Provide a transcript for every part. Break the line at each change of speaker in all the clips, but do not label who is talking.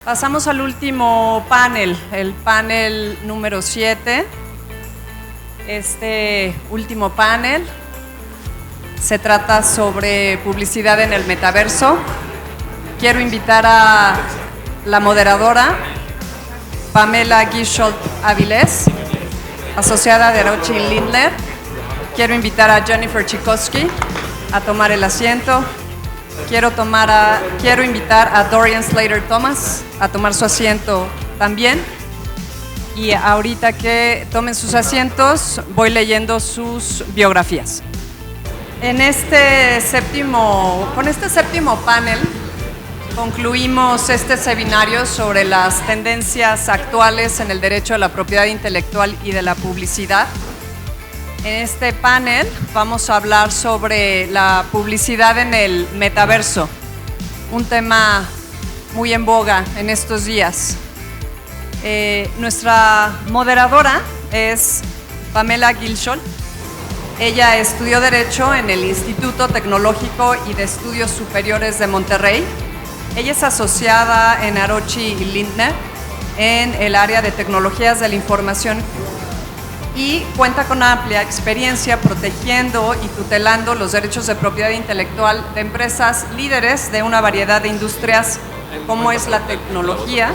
Pasamos al último panel, el panel número 7. Este último panel se trata sobre publicidad en el metaverso. Quiero invitar a la moderadora, Pamela Gisholt Avilés, asociada de derecho en Lindner. Quiero invitar a Jennifer Chicoski a tomar el asiento. Quiero invitar a Dorian Slater Thomas a tomar su asiento también. Y ahorita que tomen sus asientos, voy leyendo sus biografías. Con este séptimo panel, concluimos este seminario sobre las tendencias actuales en el derecho a la propiedad intelectual y de la publicidad. En este panel vamos a hablar sobre la publicidad en el metaverso, un tema muy en boga en estos días. Nuestra moderadora es Pamela Gisholt. Ella estudió Derecho en el Instituto Tecnológico y de Estudios Superiores de Monterrey. Ella es asociada en Arochi y Lindner en el área de tecnologías de la información y cuenta con amplia experiencia protegiendo y tutelando los derechos de propiedad intelectual de empresas líderes de una variedad de industrias como es la tecnología,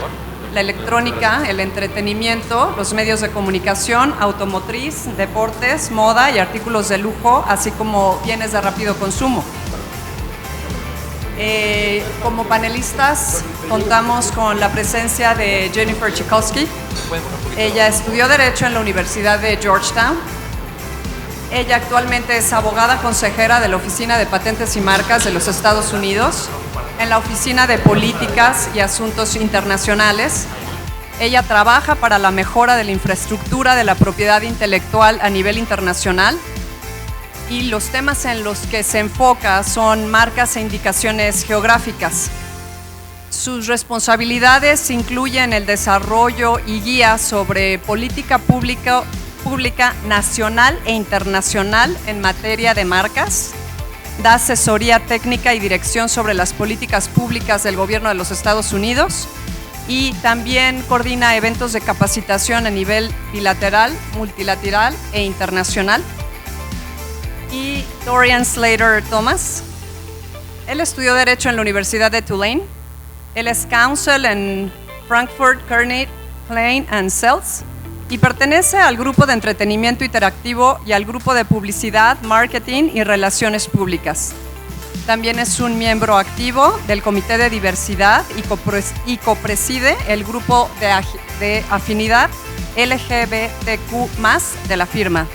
la electrónica, el entretenimiento, los medios de comunicación, automotriz, deportes, moda y artículos de lujo, así como bienes de rápido consumo. Como panelistas contamos con la presencia de Jennifer Chicoski. Ella estudió Derecho en la Universidad de Georgetown. Ella actualmente es abogada consejera de la Oficina de Patentes y Marcas de los Estados Unidos, en la Oficina de Políticas y Asuntos Internacionales. Ella trabaja para la mejora de la infraestructura de la propiedad intelectual a nivel internacional. Y los temas en los que se enfoca son marcas e indicaciones geográficas. Sus responsabilidades incluyen el desarrollo y guía sobre política pública nacional e internacional en materia de marcas. Da asesoría técnica y dirección sobre las políticas públicas del gobierno de los Estados Unidos y también coordina eventos de capacitación a nivel bilateral, multilateral e internacional. Y Dorian Slater Thomas. Él estudió Derecho en la Universidad de Tulane. Él es counsel en Frankfurt, Kearney, Klein and Sells y pertenece al grupo de entretenimiento interactivo y al grupo de publicidad, marketing y relaciones públicas. También es un miembro activo del Comité de Diversidad y copreside el grupo de afinidad LGBTQ+ de la firma.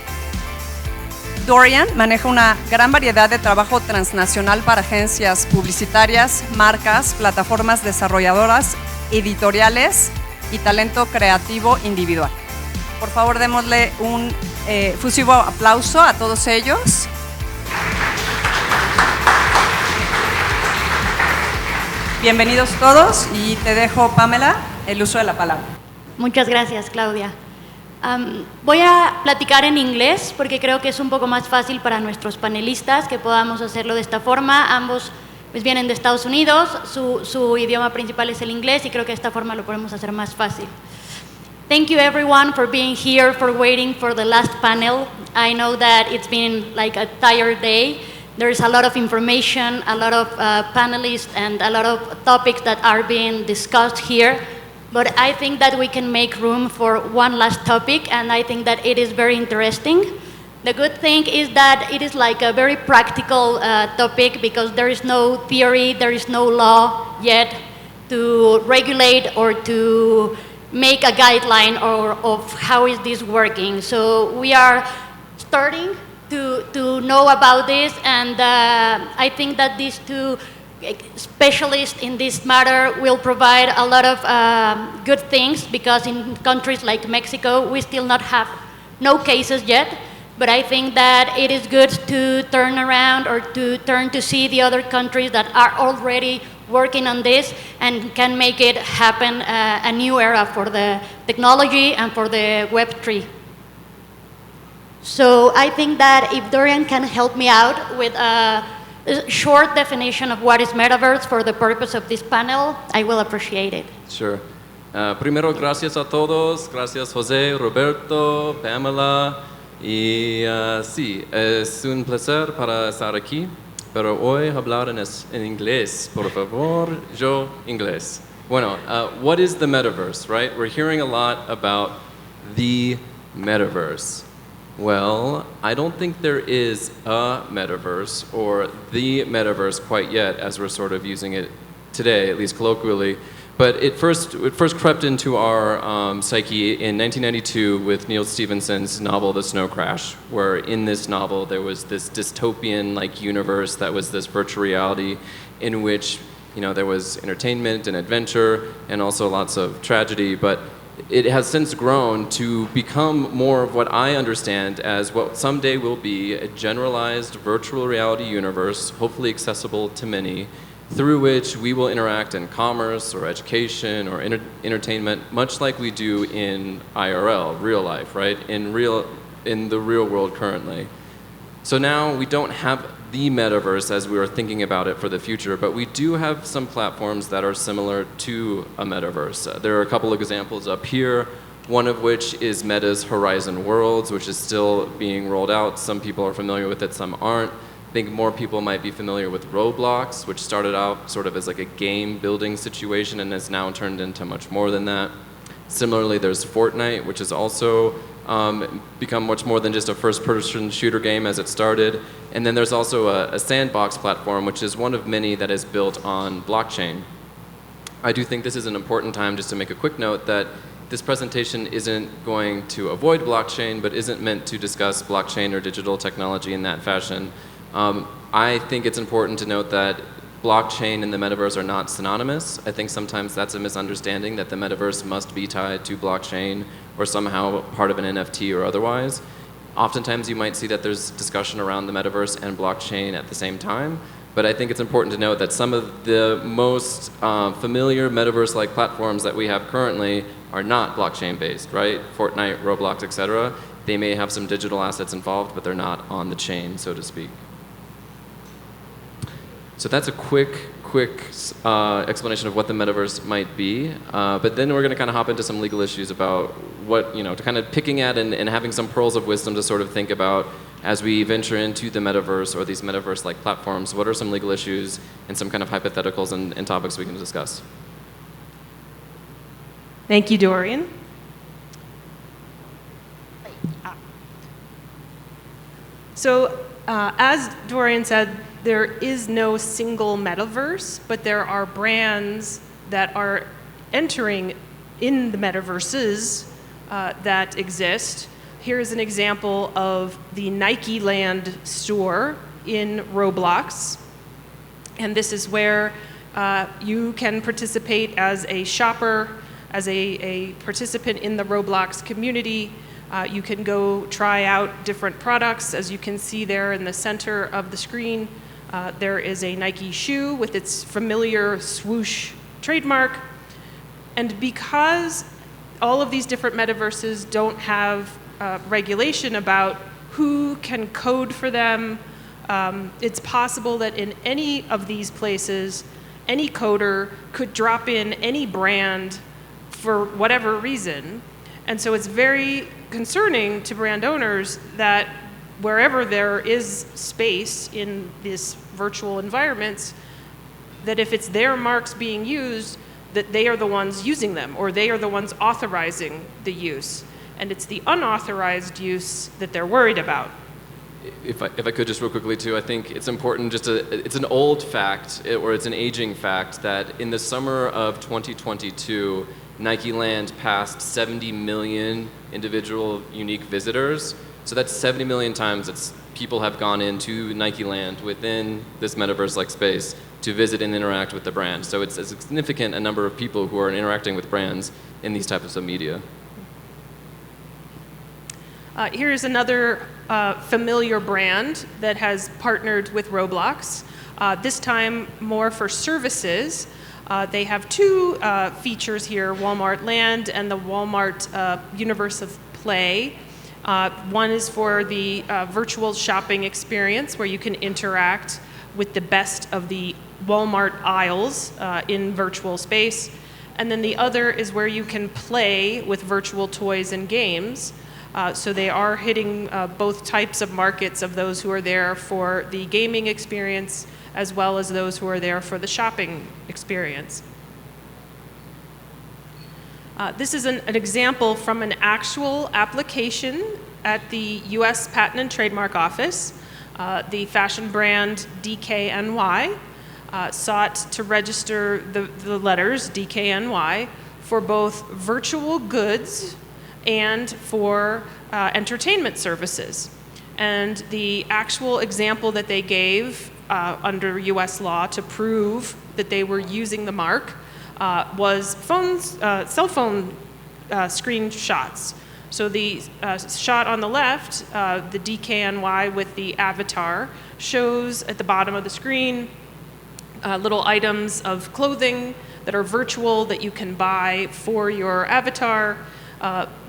Dorian maneja una gran variedad de trabajo transnacional para agencias publicitarias, marcas, plataformas desarrolladoras, editoriales y talento creativo individual. Por favor, démosle un efusivo aplauso a todos ellos. Bienvenidos todos y te dejo, Pamela, el uso de la palabra.
Muchas gracias, Claudia. Voy a platicar en inglés porque creo que es un poco más fácil para nuestros panelistas que podamos hacerlo de esta forma. Ambos pues, vienen de Estados Unidos, su idioma principal es el inglés y creo que de esta forma lo podemos hacer más fácil. Thank you everyone for being here, for waiting for the last panel. I know that it's been like a tired day. There's a lot of information, a lot of panelists and a lot of topics that are being discussed here. But I think that we can make room for one last topic, and I think that it is very interesting. The good thing is that it is like a very practical topic because there is no theory, there is no law yet to regulate or to make a guideline of how is this working. So we are starting to know about this, and I think that these two specialists in this matter will provide a lot of good things because in countries like Mexico we still not have no cases yet, but I think that it is good to turn around or to turn to see the other countries that are already working on this and can make it happen a new era for the technology and for the Web3. So I think that if Dorian can help me out with a short definition of what is Metaverse for the purpose of this panel, I will appreciate it.
Sure. Primero, gracias a todos. Gracias, José, Roberto, Pamela. Y sí, es un placer para estar aquí. Pero hoy hablar en inglés, por favor. Yo, inglés. Bueno, what is the metaverse, right? We're hearing a lot about the metaverse. Well, I don't think there is a metaverse or the metaverse quite yet, as we're sort of using it today, at least colloquially. But it first crept into our psyche in 1992 with Neil Stephenson's novel *The Snow Crash*, where in this novel there was this dystopian-like universe that was this virtual reality in which, you know, there was entertainment and adventure and also lots of tragedy. But it has since grown to become more of what I understand as what someday will be a generalized virtual reality universe, hopefully accessible to many, through which we will interact in commerce or education or entertainment, much like we do in IRL, real life, right? In the real world currently. So now we don't have the metaverse as we are thinking about it for the future, but we do have some platforms that are similar to a metaverse. There are a couple of examples up here, one of which is Meta's Horizon Worlds, which is still being rolled out. Some people are familiar with it, some aren't. I think more people might be familiar with Roblox, which started out sort of as like a game building situation and has now turned into much more than that. Similarly, there's Fortnite, which has also become much more than just a first-person shooter game as it started. And then there's also a sandbox platform, which is one of many that is built on blockchain. I do think this is an important time just to make a quick note that this presentation isn't going to avoid blockchain, but isn't meant to discuss blockchain or digital technology in that fashion. I think it's important to note that blockchain and the metaverse are not synonymous. I think sometimes that's a misunderstanding that the metaverse must be tied to blockchain or somehow part of an NFT or otherwise. Oftentimes you might see that there's discussion around the metaverse and blockchain at the same time, but I think it's important to note that some of the most familiar metaverse-like platforms that we have currently are not blockchain-based, right? Fortnite, Roblox, etc. They may have some digital assets involved, but they're not on the chain, so to speak. So that's a quick explanation of what the metaverse might be. But then we're going to kind of hop into some legal issues about what, you know, to kind of picking at and having some pearls of wisdom to sort of think about as we venture into the metaverse or these metaverse-like platforms. What are some legal issues and some kind of hypotheticals and topics we can discuss?
Thank you, Dorian. So, as Dorian said, there is no single metaverse, but there are brands that are entering in the metaverses that exist. Here's an example of the Nike Land store in Roblox. And this is where you can participate as a shopper, as a participant in the Roblox community. You can go try out different products. As you can see there in the center of the screen, there is a Nike shoe with its familiar swoosh trademark. And because all of these different metaverses don't have regulation about who can code for them, it's possible that in any of these places, any coder could drop in any brand for whatever reason. And so it's very concerning to brand owners that wherever there is space in these virtual environments, that if it's their marks being used, that they are the ones using them, or they are the ones authorizing the use. And it's the unauthorized use that they're worried about.
If I could just real quickly too, I think it's important it's an old fact, or it's an aging fact, that in the summer of 2022, Nike Land passed 70 million individual unique visitors. So that's 70 million times that people have gone into Nike Land within this metaverse-like space to visit and interact with the brand. So it's a significant number of people who are interacting with brands in these types of media.
Here's another familiar brand that has partnered with Roblox, this time more for services. They have two features here, Walmart Land and the Walmart Universe of Play. One is for the virtual shopping experience where you can interact with the best of the Walmart aisles in virtual space. And then the other is where you can play with virtual toys and games. So they are hitting both types of markets of those who are there for the gaming experience as well as those who are there for the shopping experience. This is an example from an actual application at the US Patent and Trademark Office. The fashion brand DKNY sought to register the letters DKNY for both virtual goods and for entertainment services. And the actual example that they gave under US law to prove that they were using the mark was cell phone screenshots. So the shot on the left, the DKNY with the avatar, shows at the bottom of the screen little items of clothing that are virtual that you can buy for your avatar.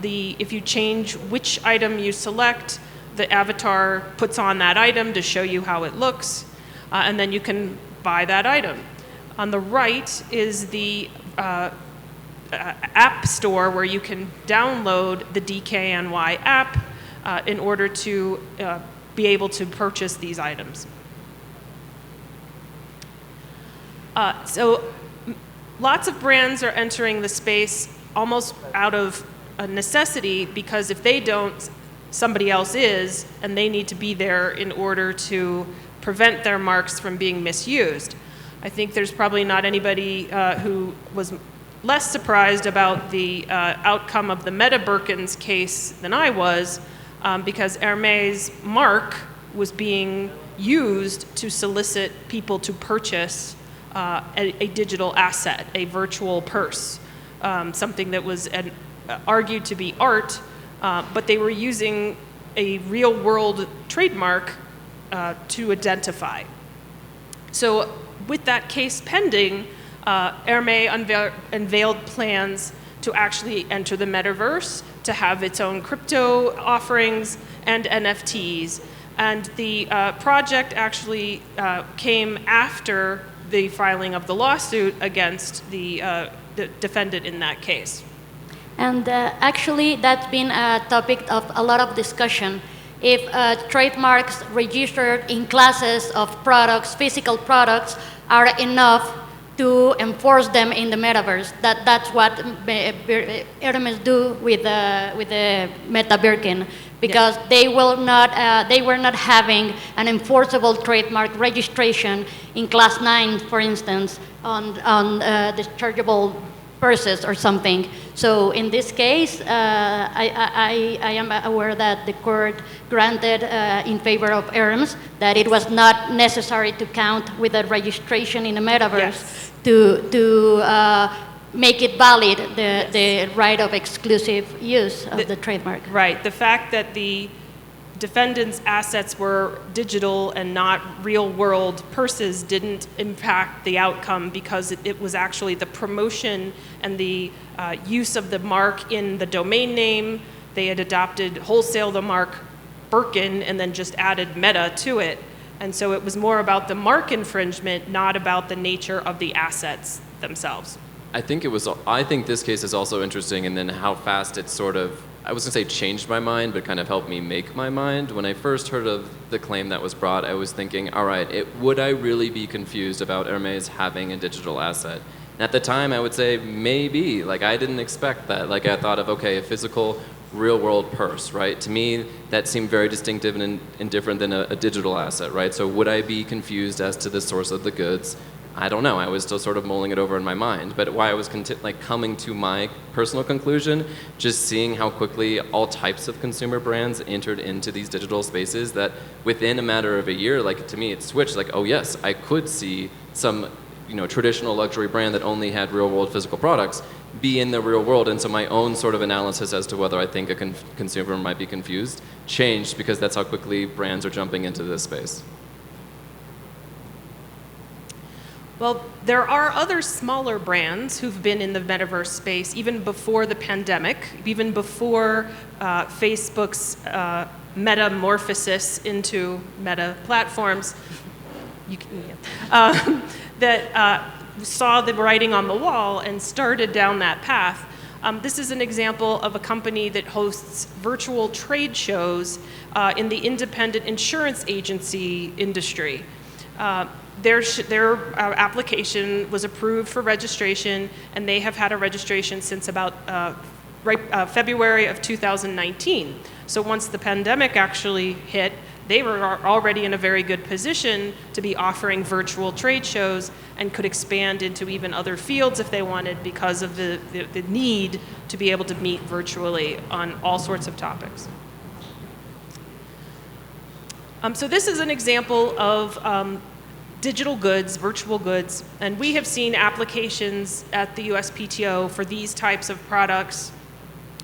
If you change which item you select, the avatar puts on that item to show you how it looks, and then you can buy that item. On the right is the app store where you can download the DKNY app in order to be able to purchase these items. So lots of brands are entering the space almost out of a necessity, because if they don't, somebody else is, and they need to be there in order to prevent their marks from being misused. I think there's probably not anybody who was less surprised about the outcome of the Meta Birkins case than I was, because Hermès' mark was being used to solicit people to purchase a digital asset, a virtual purse, something that was argued to be art, but they were using a real-world trademark to identify. So with that case pending, Hermès unveiled plans to actually enter the metaverse, to have its own crypto offerings and NFTs. And the project actually came after the filing of the lawsuit against the defendant in that case.
And actually, that's been a topic of a lot of discussion. If trademarks registered in classes of products, physical products, are enough to enforce them in the metaverse. That's what Hermès do with the Meta Birkin, because yes, they were not having an enforceable trademark registration in class 9, for instance, on dischargeable purses or something. So in this case, I am aware that the court granted in favor of Hermès that it was not necessary to count with a registration in the metaverse, yes, to make it valid, the right of exclusive use of the trademark.
Right. The fact that the defendant's assets were digital and not real-world purses didn't impact the outcome, because it was actually the promotion and the use of the mark in the domain name. They had adopted wholesale the mark Birkin and then just added Meta to it. And so it was more about the mark infringement, not about the nature of the assets themselves.
I think this case is also interesting, and then how fast it sort of, I was going to say changed my mind, but kind of helped me make my mind. When I first heard of the claim that was brought, I was thinking, all right, would I really be confused about Hermès having a digital asset? And at the time, I would say maybe. Like, I didn't expect that. Like, I thought of, okay, a physical, real-world purse, right? To me, that seemed very distinctive and different than a digital asset, right? So would I be confused as to the source of the goods? I don't know. I was still sort of mulling it over in my mind. But why I was coming to my personal conclusion, just seeing how quickly all types of consumer brands entered into these digital spaces, that within a matter of a year, like, to me, it switched. Like, oh yes, I could see some, traditional luxury brand that only had real-world physical products be in the real world. And so my own sort of analysis as to whether I think a consumer might be confused changed, because that's how quickly brands are jumping into this space.
Well, there are other smaller brands who've been in the metaverse space even before the pandemic, even before Facebook's metamorphosis into meta platforms. that saw the writing on the wall and started down that path. This is an example of a company that hosts virtual trade shows in the independent insurance agency industry. Their application was approved for registration, and they have had a registration since about February of 2019. So once the pandemic actually hit, they were already in a very good position to be offering virtual trade shows and could expand into even other fields if they wanted, because of the need to be able to meet virtually on all sorts of topics. So this is an example of digital goods, virtual goods, and we have seen applications at the USPTO for these types of products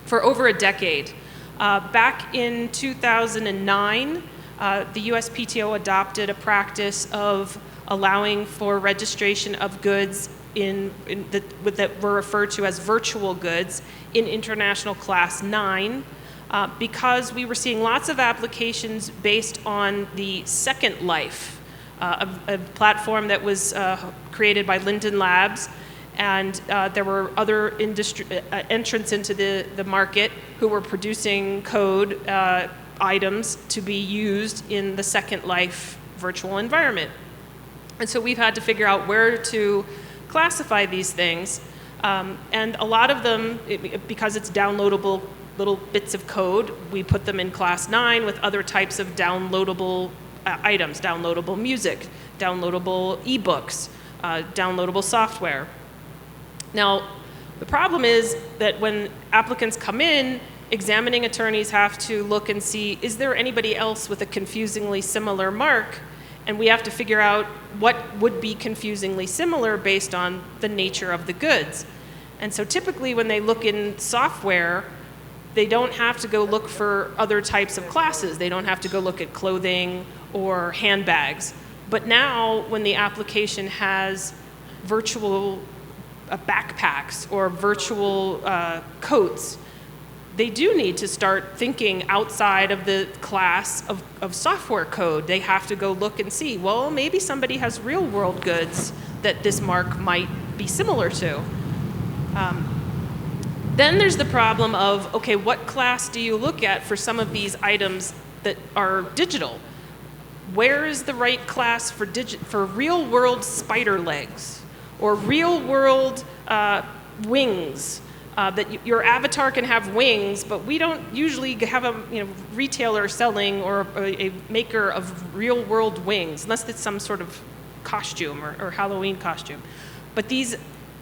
for over a decade. Back in 2009, the USPTO adopted a practice of allowing for registration of goods that were referred to as virtual goods in International Class 9, because we were seeing lots of applications based on the Second Life, a platform that was created by Linden Labs, and there were other industry entrants into the market who were producing code items to be used in the Second Life virtual environment. And so we've had to figure out where to classify these things. And a lot of them, because it's downloadable little bits of code, we put them in Class 9 with other types of downloadable items, downloadable music, downloadable ebooks, downloadable software. Now, the problem is that when applicants come in, examining attorneys have to look and see, is there anybody else with a confusingly similar mark? And we have to figure out what would be confusingly similar based on the nature of the goods. And so typically when they look in software, they don't have to go look for other types of classes. They don't have to go look at clothing or handbags. But now when the application has virtual backpacks or virtual coats, they do need to start thinking outside of the class of software code. They have to go look and see, well, maybe somebody has real world goods that this mark might be similar to. Then there's the problem of, okay, what class do you look at for some of these items that are digital? Where is the right class for real world spider legs or real world wings? That your avatar can have wings, but we don't usually have a retailer selling or a maker of real world wings, unless it's some sort of costume or Halloween costume. But these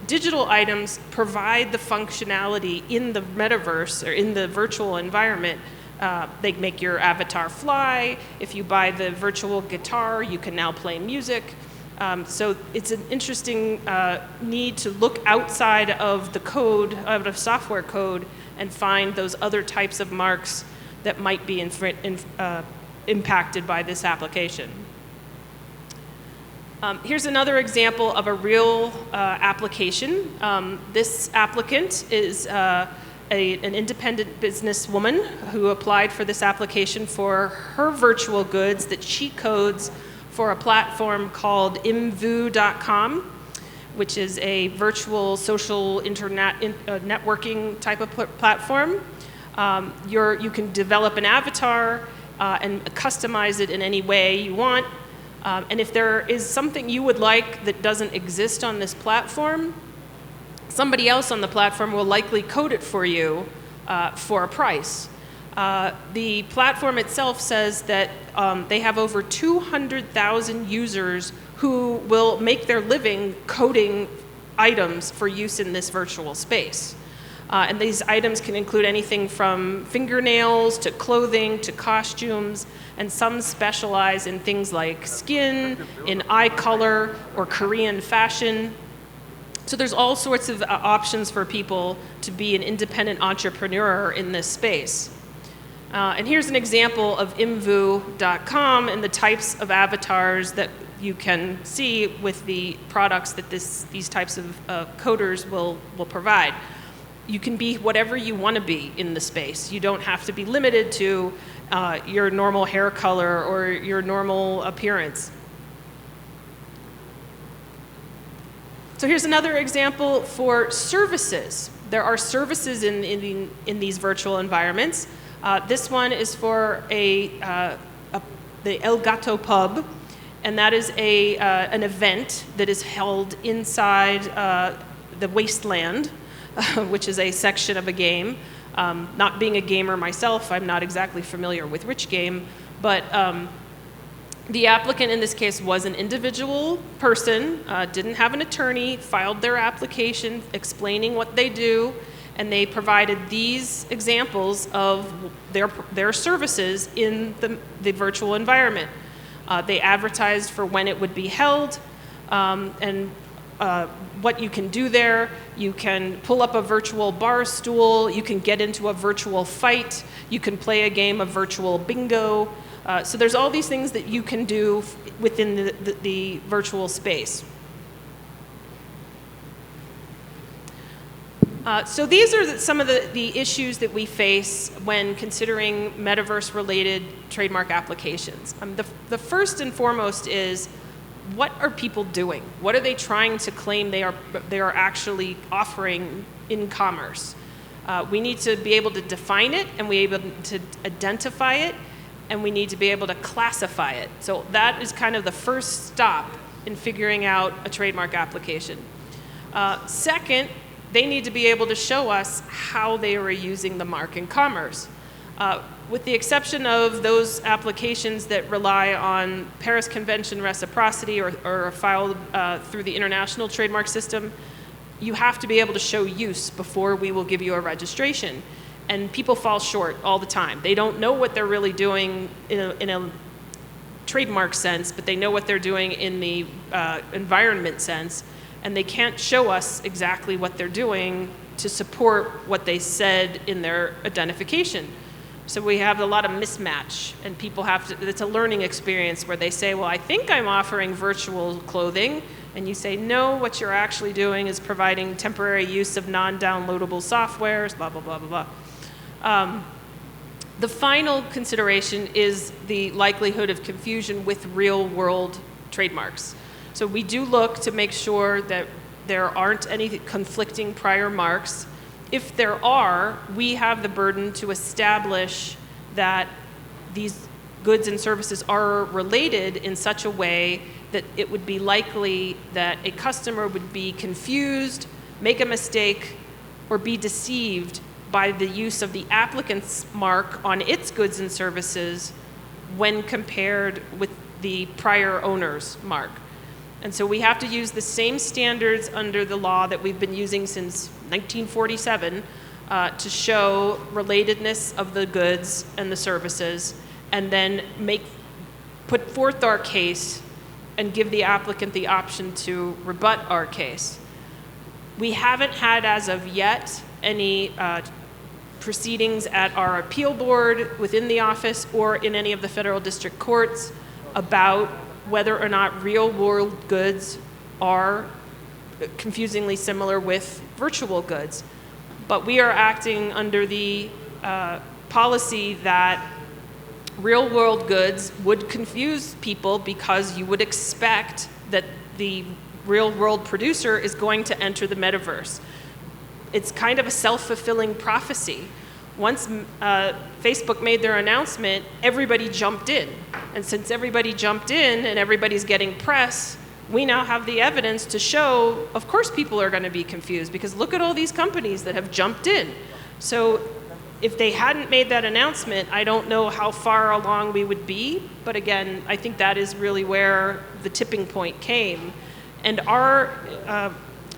digital items provide the functionality in the metaverse or in the virtual environment. They make your avatar fly. If you buy the virtual guitar, you can now play music. So it's an interesting need to look outside of the code, out of software code, and find those other types of marks that might be impacted by this application. Here's another example of a real application. This applicant is an independent businesswoman who applied for this application for her virtual goods that she codes for a platform called imvu.com, which is a virtual social internet networking type of platform. You can develop an avatar and customize it in any way you want. And if there is something you would like that doesn't exist on this platform, somebody else on the platform will likely code it for you for a price. The platform itself says that they have over 200,000 users who will make their living coding items for use in this virtual space. And these items can include anything from fingernails to clothing to costumes, and some specialize in things like skin, in eye color, or Korean fashion. So there's all sorts of options for people to be an independent entrepreneur in this space. And here's an example of imvu.com and the types of avatars that you can see with the products that these types of coders will provide. You can be whatever you want to be in the space. You don't have to be limited to your normal hair color or your normal appearance. So here's another example for services. There are services in these virtual environments. This one is for the El Gato Pub, and that is an event that is held inside the Wasteland, which is a section of a game. Not being a gamer myself, I'm not exactly familiar with which game, but the applicant in this case was an individual person, didn't have an attorney, filed their application explaining what they do, and they provided these examples of their services in the virtual environment. They advertised for when it would be held, and what you can do there. You can pull up a virtual bar stool, you can get into a virtual fight, you can play a game of virtual bingo. So there's all these things that you can do within the virtual space. So these are some of the issues that we face when considering metaverse-related trademark applications. The first and foremost is, what are people doing? What are they trying to claim they are actually offering in commerce? We need to be able to define it, and we able to identify it, and we need to be able to classify it. So that is kind of the first stop in figuring out a trademark application. Second, they need to be able to show us how they are using the mark in commerce. With the exception of those applications that rely on Paris Convention reciprocity or are filed through the international trademark system, you have to be able to show use before we will give you a registration. And people fall short all the time. They don't know what they're really doing in a trademark sense, but they know what they're doing in the environment sense, and they can't show us exactly what they're doing to support what they said in their identification. So we have a lot of mismatch, and people have to, it's a learning experience where they say, well, I think I'm offering virtual clothing, and you say, no, what you're actually doing is providing temporary use of non-downloadable softwares, blah, blah, blah, blah, blah. The final consideration is the likelihood of confusion with real-world trademarks. So we do look to make sure that there aren't any conflicting prior marks. If there are, we have the burden to establish that these goods and services are related in such a way that it would be likely that a customer would be confused, make a mistake, or be deceived by the use of the applicant's mark on its goods and services when compared with the prior owner's mark. And so we have to use the same standards under the law that we've been using since 1947 to show relatedness of the goods and the services, and then put forth our case and give the applicant the option to rebut our case. We haven't had, as of yet, any proceedings at our appeal board within the office or in any of the federal district courts about whether or not real-world goods are confusingly similar with virtual goods. But we are acting under the policy that real-world goods would confuse people because you would expect that the real-world producer is going to enter the metaverse. It's kind of a self-fulfilling prophecy. Once Facebook made their announcement, everybody jumped in. And since everybody jumped in and everybody's getting press, we now have the evidence to show, of course people are going to be confused, because look at all these companies that have jumped in. So if they hadn't made that announcement, I don't know how far along we would be. But again, I think that is really where the tipping point came. And our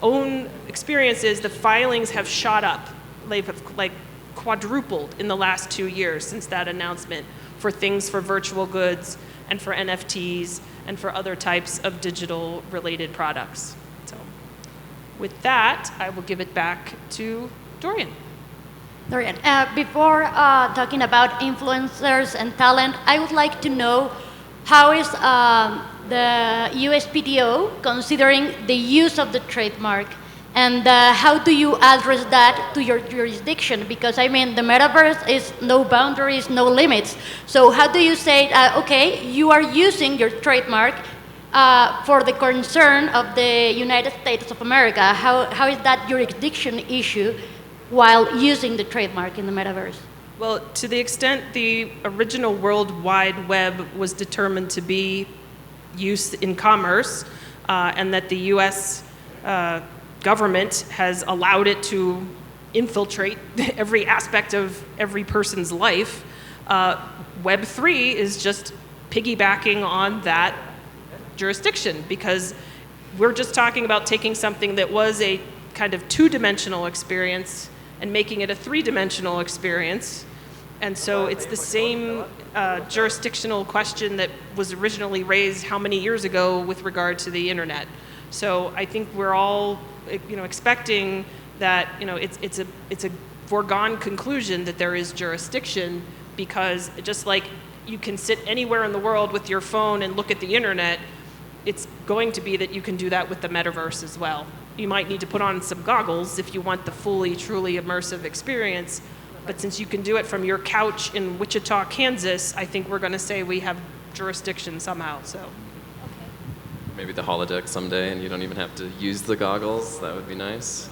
own experience is the filings have shot up. They've like quadrupled in the last 2 years since that announcement for things for virtual goods and for NFTs and for other types of digital related products. So with that, I will give it back to Dorian.
Dorian, before talking about influencers and talent, I would like to know how is the USPTO considering the use of the trademark, and how do you address that to your jurisdiction? Because I mean, the metaverse is no boundaries, no limits. So how do you say, okay, you are using your trademark, for the concern of the United States of America, how is that jurisdiction issue while using the trademark in the metaverse?
Well, to the extent the original World Wide Web was determined to be used in commerce, and that the US government has allowed it to infiltrate every aspect of every person's life, Web3 is just piggybacking on that jurisdiction, because we're just talking about taking something that was a kind of two-dimensional experience and making it a three-dimensional experience. And so it's the same jurisdictional question that was originally raised how many years ago with regard to the internet. So I think we're all, expecting that, it's a foregone conclusion that there is jurisdiction, because just like you can sit anywhere in the world with your phone and look at the internet, it's going to be that you can do that with the metaverse as well. You might need to put on some goggles if you want the fully, truly immersive experience. But since you can do it from your couch in Wichita, Kansas, I think we're going to say we have jurisdiction somehow. So,
maybe the holodeck someday, and you don't even have to use the goggles. That would be nice.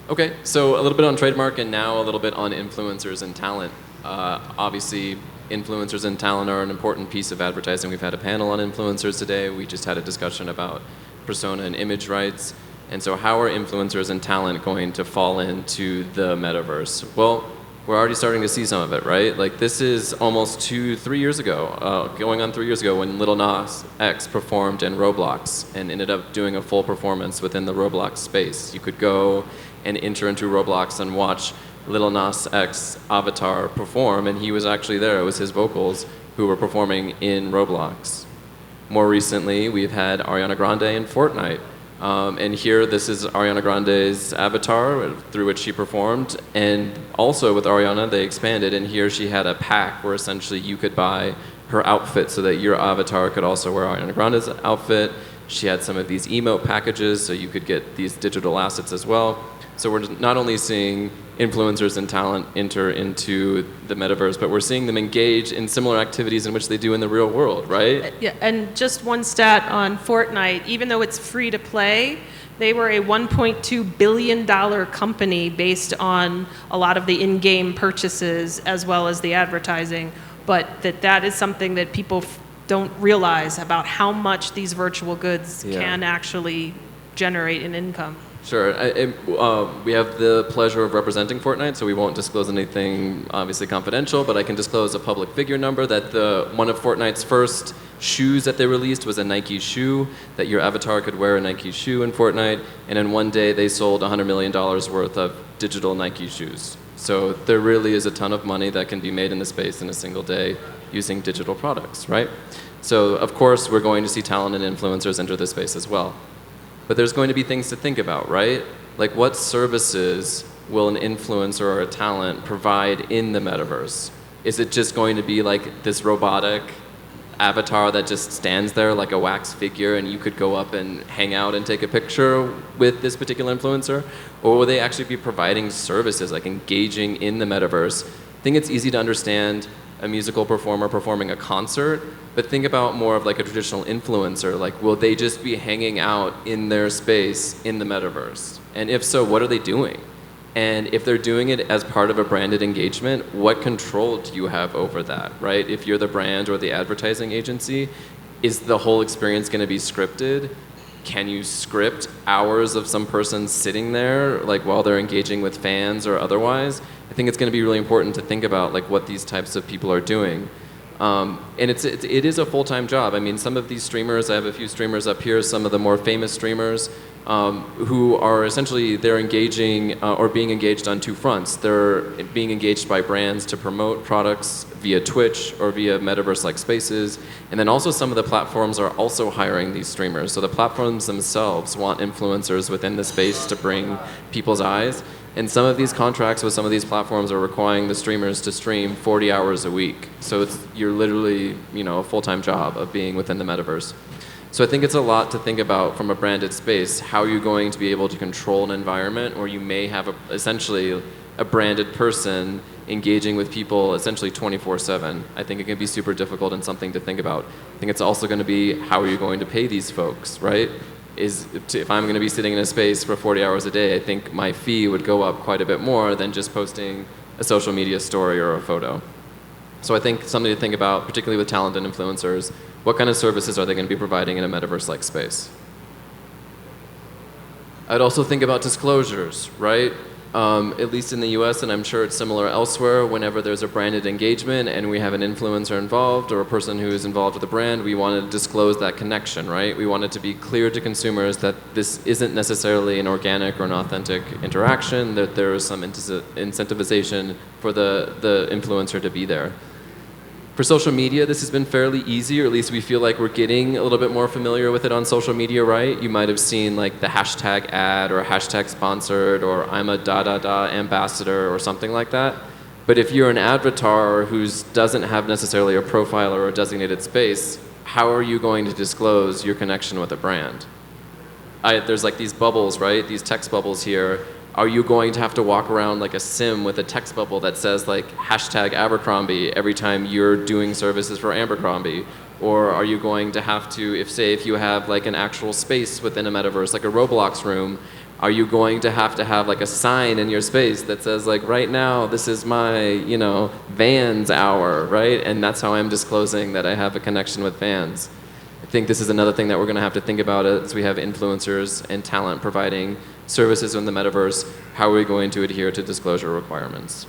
Okay, so a little bit on trademark, and now a little bit on influencers and talent. Obviously, influencers and talent are an important piece of advertising. We've had a panel on influencers today. We just had a discussion about persona and image rights. And so how are influencers and talent going to fall into the metaverse? Well, we're already starting to see some of it, right? Like, this is almost 2-3 years ago, going on 3 years ago, when Lil Nas X performed in Roblox and ended up doing a full performance within the Roblox space. You could go and enter into Roblox and watch Lil Nas X avatar perform, and he was actually there. It was his vocals who were performing in Roblox. More recently, we've had Ariana Grande in Fortnite. And here, this is Ariana Grande's avatar through which she performed. And also with Ariana, they expanded, and here she had a pack where essentially you could buy her outfit so that your avatar could also wear Ariana Grande's outfit. She had some of these emote packages, so you could get these digital assets as well. So we're not only seeing influencers and talent enter into the metaverse, but we're seeing them engage in similar activities in which they do in the real world, right?
Yeah, and just one stat on Fortnite, even though it's free to play, they were a $1.2 billion company based on a lot of the in-game purchases as well as the advertising, but that is something that people don't realize about how much these virtual goods can actually generate in income.
Sure. We have the pleasure of representing Fortnite, so we won't disclose anything obviously confidential, but I can disclose a public figure number that one of Fortnite's first shoes that they released was a Nike shoe, that your avatar could wear a Nike shoe in Fortnite, and in one day they sold $100 million worth of digital Nike shoes. So there really is a ton of money that can be made in the space in a single day using digital products, right? So of course we're going to see talent and influencers enter the space as well. But there's going to be things to think about, right? Like, what services will an influencer or a talent provide in the metaverse? Is it just going to be like this robotic avatar that just stands there like a wax figure and you could go up and hang out and take a picture with this particular influencer? Or will they actually be providing services, like engaging in the metaverse? I think it's easy to understand a musical performer performing a concert, but think about more of like a traditional influencer. Like, will they just be hanging out in their space in the metaverse? And if so, what are they doing? And if they're doing it as part of a branded engagement, what control do you have over that, right? If you're the brand or the advertising agency, is the whole experience going to be scripted? Can you script hours of some person sitting there, like while they're engaging with fans or otherwise? I think it's going to be really important to think about like what these types of people are doing. And it is a full-time job. I mean, some of these streamers, I have a few streamers up here, some of the more famous streamers, who are essentially, they're engaging or being engaged on two fronts. They're being engaged by brands to promote products via Twitch or via metaverse-like spaces. And then also some of the platforms are also hiring these streamers. So the platforms themselves want influencers within the space to bring people's eyes. And some of these contracts with some of these platforms are requiring the streamers to stream 40 hours a week. So you're literally, a full-time job of being within the metaverse. So I think it's a lot to think about from a branded space. How are you going to be able to control an environment where you may have essentially a branded person engaging with people essentially 24/7. I think it can be super difficult and something to think about. I think it's also going to be, how are you going to pay these folks, right? If I'm going to be sitting in a space for 40 hours a day, I think my fee would go up quite a bit more than just posting a social media story or a photo. So I think something to think about, particularly with talent and influencers, what kind of services are they going to be providing in a metaverse-like space? I'd also think about disclosures, right? At least in the US, and I'm sure it's similar elsewhere, whenever there's a branded engagement and we have an influencer involved or a person who is involved with the brand, we want to disclose that connection, right? We want it to be clear to consumers that this isn't necessarily an organic or an authentic interaction, that there is some incentivization for the influencer to be there. For social media, this has been fairly easy, or at least we feel like we're getting a little bit more familiar with it on social media, right? You might have seen like the hashtag ad or hashtag sponsored or I'm a da-da-da ambassador or something like that. But if you're an avatar who doesn't have necessarily a profile or a designated space, how are you going to disclose your connection with a brand? There's like these bubbles, right? These text bubbles here. Are you going to have to walk around like a sim with a text bubble that says like hashtag Abercrombie every time you're doing services for Abercrombie? Or are you going to have to, if you have like an actual space within a metaverse, like a Roblox room, are you going to have like a sign in your space that says like, right now, this is my, Vans hour, right? And that's how I'm disclosing that I have a connection with Vans. I think this is another thing that we're going to have to think about as we have influencers and talent providing services in the metaverse. How are we going to adhere to disclosure requirements?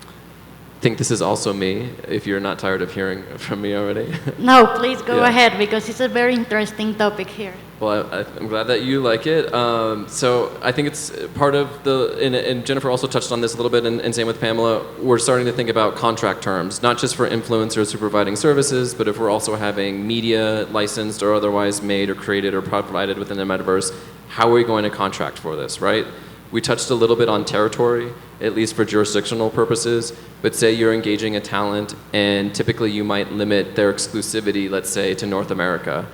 I think this is also me, if you're not tired of hearing from me already.
No, please go
Yeah.
ahead, because it's a very interesting topic here.
Well, I'm glad that you like it. So I think it's part of and Jennifer also touched on this a little bit, and same with Pamela, we're starting to think about contract terms, not just for influencers who are providing services, but if we're also having media licensed or otherwise made or created or provided within the metaverse, how are we going to contract for this, right? We touched a little bit on territory, at least for jurisdictional purposes, but say you're engaging a talent and typically you might limit their exclusivity, let's say, to North America.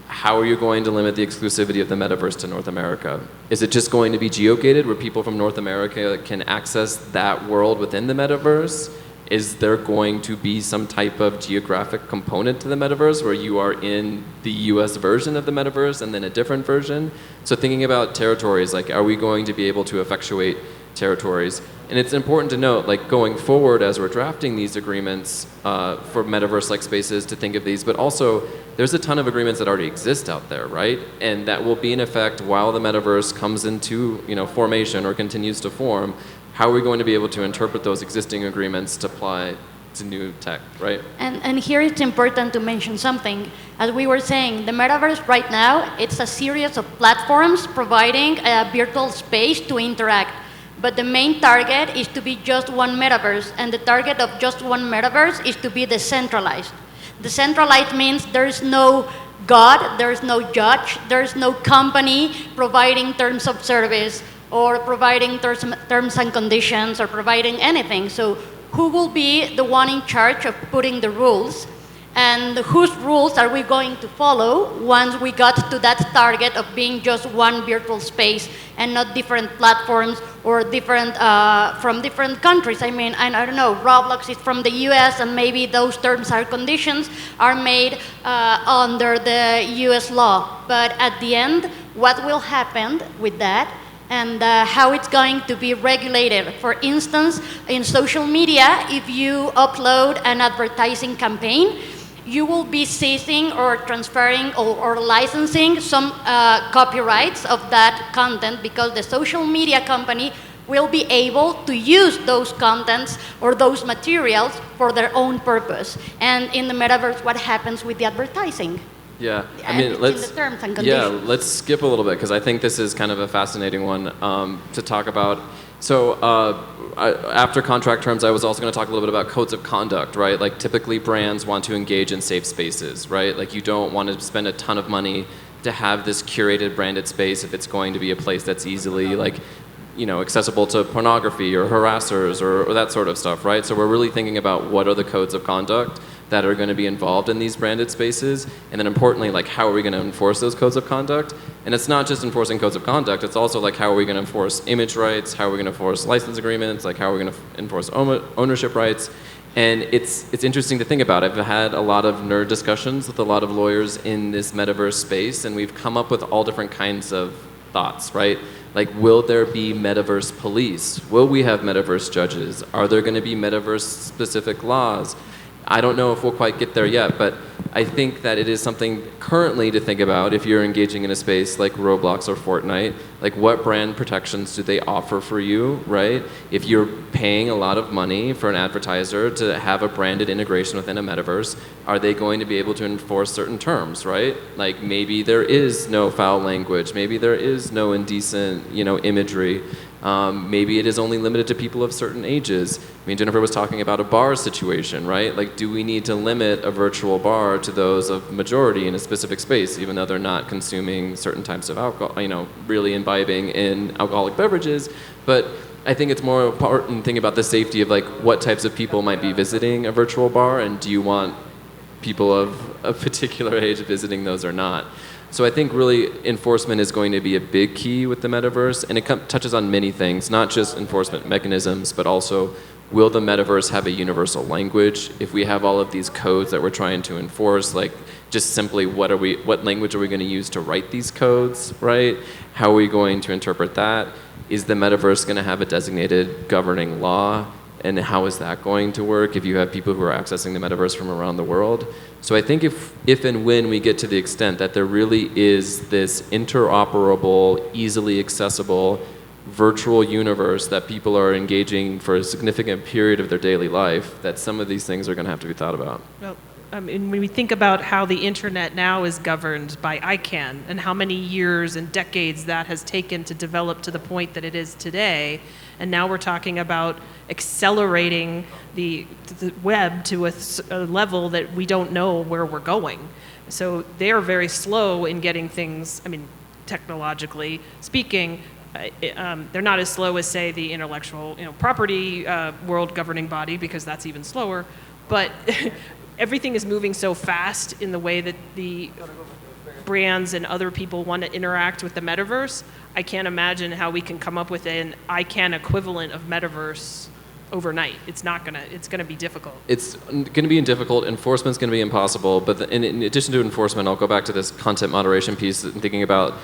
How are you going to limit the exclusivity of the metaverse to North America? Is it just going to be geo-gated where people from North America can access that world within the metaverse? Is there going to be some type of geographic component to the metaverse where you are in the US version of the metaverse and then a different version? So thinking about territories, like are we going to be able to effectuate territories? And it's important to note, like going forward as we're drafting these agreements for metaverse-like spaces, to think of these, but also there's a ton of agreements that already exist out there, right? And that will be in effect while the metaverse comes into formation or continues to form. How are we going to be able to interpret those existing agreements to apply to new tech, right?
And here it's important to mention something. As we were saying, the metaverse right now, it's a series of platforms providing a virtual space to interact. But the main target is to be just one metaverse, and the target of just one metaverse is to be decentralized. Decentralized means there's no God, there's no judge, there's no company providing terms of service or providing terms and conditions or providing anything. So who will be the one in charge of putting the rules? And whose rules are we going to follow once we got to that target of being just one virtual space and not different platforms or different from different countries? I mean, I don't know, Roblox is from the US and maybe those terms and conditions are made under the US law. But at the end, what will happen with that and how it's going to be regulated? For instance, in social media, if you upload an advertising campaign, you will be seizing or transferring or licensing some copyrights of that content, because the social media company will be able to use those contents or those materials for their own purpose. And in the metaverse, what happens with the advertising?
Yeah, I mean, let's skip a little bit, because I think this is kind of a fascinating one to talk about. So after contract terms, I was also going to talk a little bit about codes of conduct, right? Like typically brands want to engage in safe spaces, right? Like you don't want to spend a ton of money to have this curated branded space if it's going to be a place that's easily accessible to pornography or harassers or that sort of stuff, right? So we're really thinking about what are the codes of conduct that are going to be involved in these branded spaces, and then importantly, like how are we going to enforce those codes of conduct? And it's not just enforcing codes of conduct, it's also like how are we going to enforce image rights, how are we going to enforce license agreements, like how are we going to enforce ownership rights? And it's interesting to think about. I've had a lot of nerd discussions with a lot of lawyers in this metaverse space, and we've come up with all different kinds of thoughts, right? Like, will there be metaverse police? Will we have metaverse judges? Are there going to be metaverse-specific laws? I don't know if we'll quite get there yet, but I think that it is something currently to think about if you're engaging in a space like Roblox or Fortnite. Like, what brand protections do they offer for you, right? If you're paying a lot of money for an advertiser to have a branded integration within a metaverse, are they going to be able to enforce certain terms, right? Like, maybe there is no foul language, maybe there is no indecent, imagery. Maybe it is only limited to people of certain ages. I mean, Jennifer was talking about a bar situation, right? Like, do we need to limit a virtual bar to those of majority in a specific space, even though they're not consuming certain types of alcohol, really imbibing in alcoholic beverages? But I think it's more important thinking about the safety of like what types of people might be visiting a virtual bar, and do you want people of a particular age visiting those or not? So I think really enforcement is going to be a big key with the metaverse, and it touches on many things, not just enforcement mechanisms, but also will the metaverse have a universal language? If we have all of these codes that we're trying to enforce, like just simply what language are we going to use to write these codes, right? How are we going to interpret that? Is the metaverse going to have a designated governing law? And how is that going to work if you have people who are accessing the metaverse from around the world? So I think if and when we get to the extent that there really is this interoperable, easily accessible virtual universe that people are engaging for a significant period of their daily life, that some of these things are going to have to be thought about.
Well, when we think about how the internet now is governed by ICANN and how many years and decades that has taken to develop to the point that it is today, and now we're talking about accelerating the web to a level that we don't know where we're going. So they are very slow in getting things, technologically speaking, they're not as slow as, say, the intellectual property world governing body, because that's even slower, but everything is moving so fast in the way that the brands and other people want to interact with the metaverse. I can't imagine how we can come up with an ICANN equivalent of metaverse overnight. It's gonna be difficult.
It's gonna be difficult. Enforcement's gonna be impossible. But in addition to enforcement, I'll go back to this content moderation piece and thinking about,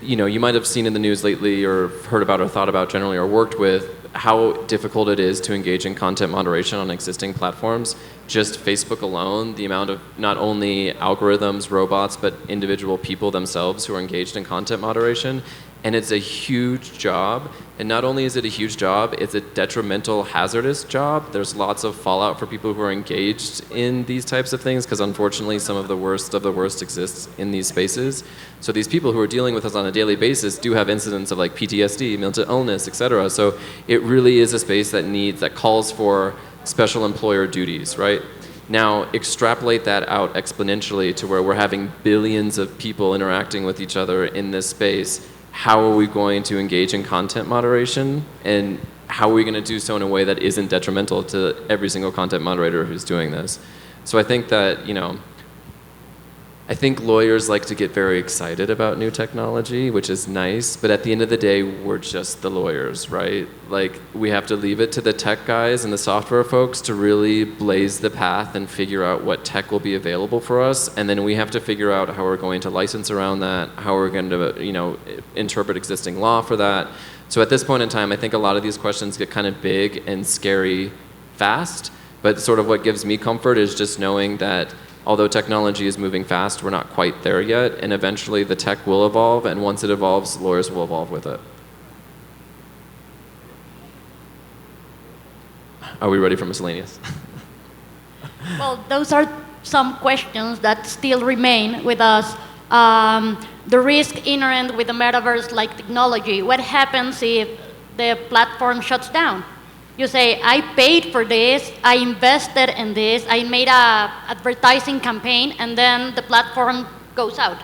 you might have seen in the news lately or heard about or thought about generally or worked with how difficult it is to engage in content moderation on existing platforms. Just Facebook alone, the amount of not only algorithms, robots, but individual people themselves who are engaged in content moderation. And it's a huge job. And not only is it a huge job, it's a detrimental, hazardous job. There's lots of fallout for people who are engaged in these types of things, because unfortunately some of the worst exists in these spaces. So these people who are dealing with us on a daily basis do have incidents of like PTSD, mental illness, etc. So it really is a space that calls for special employer duties, right? Now, extrapolate that out exponentially to where we're having billions of people interacting with each other in this space. How are we going to engage in content moderation, and how are we going to do so in a way that isn't detrimental to every single content moderator who's doing this? So I think that, I think lawyers like to get very excited about new technology, which is nice, but at the end of the day, we're just the lawyers, right? Like, we have to leave it to the tech guys and the software folks to really blaze the path and figure out what tech will be available for us, and then we have to figure out how we're going to license around that, how we're going to, interpret existing law for that. So at this point in time, I think a lot of these questions get kind of big and scary fast, but sort of what gives me comfort is just knowing that although technology is moving fast, we're not quite there yet, and eventually the tech will evolve, and once it evolves, lawyers will evolve with it. Are we ready for miscellaneous?
Well, those are some questions that still remain with us. The risk inherent with the metaverse-like technology. What happens if the platform shuts down? You say, I paid for this, I invested in this, I made an advertising campaign, and then the platform goes out.